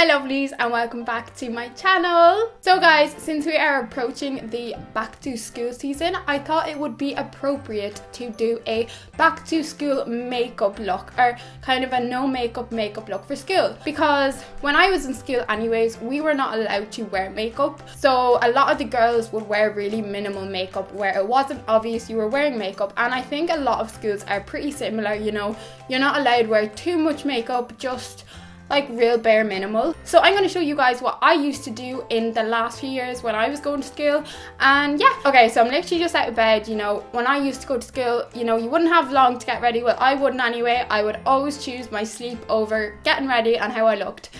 my lovelies, and welcome back to my channel. So guys, since we are approaching the back to school season, I thought it would be appropriate to do a back to school makeup look, or kind of a no makeup look for school, because when I was in school anyways, we were not allowed to wear makeup. So a lot of the girls would wear really minimal makeup where it wasn't obvious you were wearing makeup, and I think a lot of schools are pretty similar, you know. You're not allowed to wear too much makeup, just like real bare minimal. So I'm going to show you guys what I used to do in the last few years when I was going to school. And yeah, okay, so I'm literally just out of bed. You know, when I used to go to school, you know, you wouldn't have long to get ready. Well, I wouldn't anyway. I would always choose my sleep over getting ready and how I looked.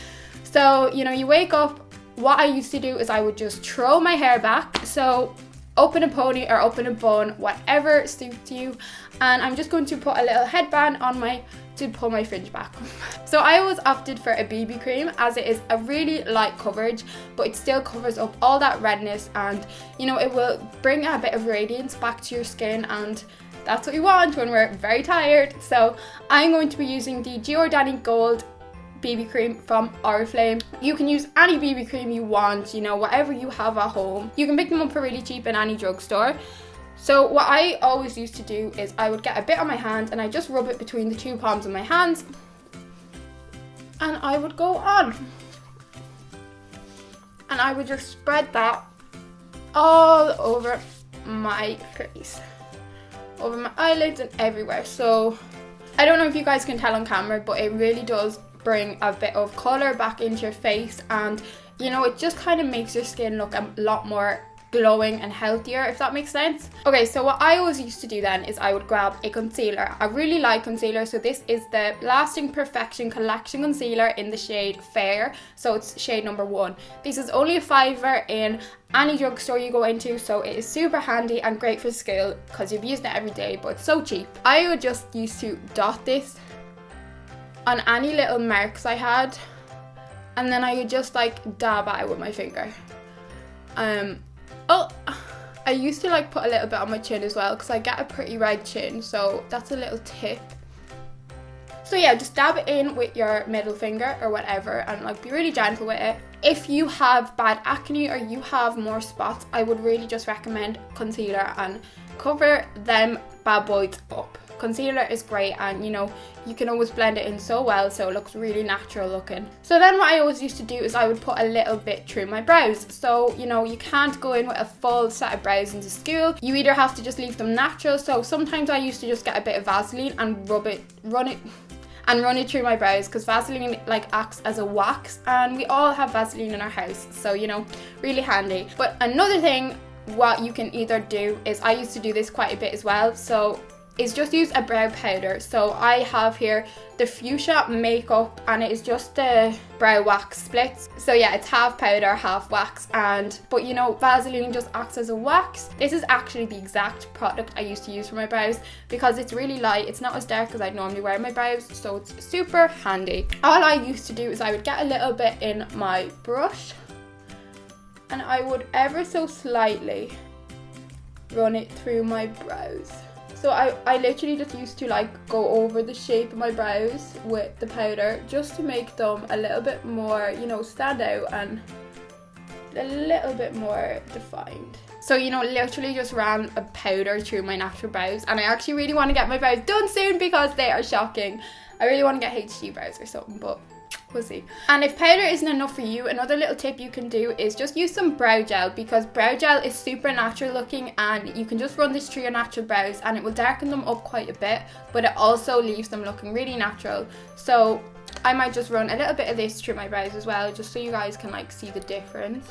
So, you know, you wake up, what I used to do is I would just throw my hair back. So open a pony or open a bun, whatever suits you. And I'm just going to put a little headband on my to pull my fringe back. So I always opted for a BB cream, as it is a really light coverage, but it still covers up all that redness, and you know, it will bring a bit of radiance back to your skin, and that's what we want when we're very tired. So I'm going to be using the Giordani Gold BB cream from Oriflame. You can use any BB cream you want, you know, whatever you have at home. You can pick them up for really cheap in any drugstore. So what I always used to do is I would get a bit on my hand and I just rub it between the two palms of my hands, and I would go on. And I would just spread that all over my face, over my eyelids and everywhere. So I don't know if you guys can tell on camera, but it really does bring a bit of colour back into your face, and you know, it just kind of makes your skin look a lot more glowing and healthier, if that makes sense. Okay, so what I always used to do then is I would grab a concealer. I really like concealer, so this is the Lasting Perfection Collection Concealer in the shade Fair, so it's shade number 1. This is only a $5 in any drugstore you go into, so it is super handy and great for school because you've used it every day, but it's so cheap. I would just used to dot this on any little marks I had, and then I would just like dab at it with my finger. I used to like put a little bit on my chin as well, because I get a pretty red chin, so that's a little tip. So yeah, just dab it in with your middle finger or whatever, and like be really gentle with it. If you have bad acne or you have more spots, I would really just recommend concealer and cover them bad boys up. Concealer is great, and you know, you can always blend it in so well, so it looks really natural looking. So then what I always used to do is I would put a little bit through my brows. So you know, you can't go in with a full set of brows into school. You either have to just leave them natural. So sometimes I used to just get a bit of Vaseline and run it through my brows, because Vaseline like acts as a wax, and we all have Vaseline in our house, so you know, really handy. But another thing what you can either do is, I used to do this quite a bit as well, so is just use a brow powder. So I have here the Fuchsia Makeup, and it is just the brow wax splits. So yeah, it's half powder, half wax, but you know, Vaseline just acts as a wax. This is actually the exact product I used to use for my brows, because it's really light, it's not as dark as I'd normally wear my brows, so it's super handy. All I used to do is I would get a little bit in my brush, and I would ever so slightly run it through my brows. So I literally just used to like go over the shape of my brows with the powder, just to make them a little bit more, you know, stand out and a little bit more defined. So, you know, literally just ran a powder through my natural brows, and I actually really want to get my brows done soon because they are shocking. I really want to get HD brows or something, but we'll see. And if powder isn't enough for you, another little tip you can do is just use some brow gel, because brow gel is super natural looking, and you can just run this through your natural brows and it will darken them up quite a bit, but it also leaves them looking really natural. So I might just run a little bit of this through my brows as well, just so you guys can like see the difference.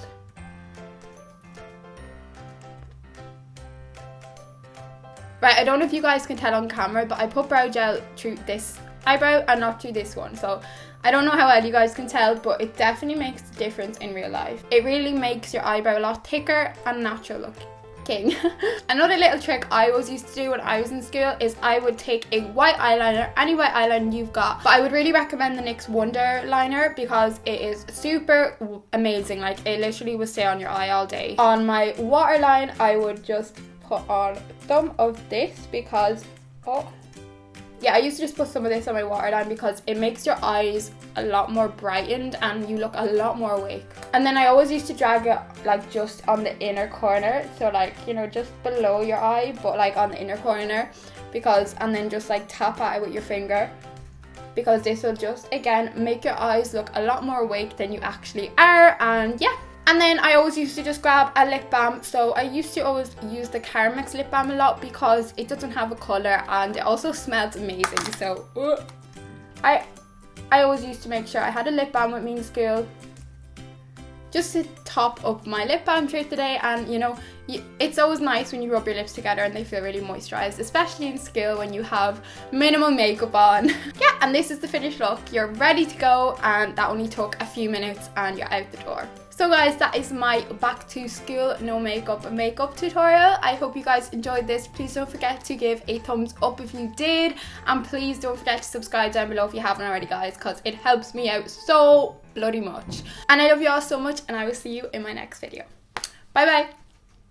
Right, I don't know if you guys can tell on camera, but I put brow gel through this eyebrow and not through this one, so I don't know how well you guys can tell, but it definitely makes a difference in real life. It really makes your eyebrow a lot thicker and natural looking. Another little trick I always used to do when I was in school is I would take a white eyeliner, any white eyeliner you've got, but I would really recommend the NYX Wonder liner, because it is super amazing. Like, it literally will stay on your eye all day. On my waterline, I would just put on some of this, because yeah, I used to just put some of this on my waterline because it makes your eyes a lot more brightened and you look a lot more awake. And then I always used to drag it like just on the inner corner, so like, you know, just below your eye, but like on the inner corner, because, and then just like tap at it with your finger, because this will just again make your eyes look a lot more awake than you actually are. And yeah. And then I always used to just grab a lip balm. So I used to always use the Carmex lip balm a lot because it doesn't have a colour and it also smells amazing. So I always used to make sure I had a lip balm with me in school, just to top up my lip balm for today. And you know, it's always nice when you rub your lips together and they feel really moisturised, especially in school when you have minimal makeup on. Yeah, and this is the finished look. You're ready to go, and that only took a few minutes and you're out the door. So guys, that is my back to school no makeup tutorial. I hope you guys enjoyed this. Please don't forget to give a thumbs up if you did, and please don't forget to subscribe down below if you haven't already, guys, because it helps me out so bloody much. And I love you all so much, and I will see you in my next video. Bye bye.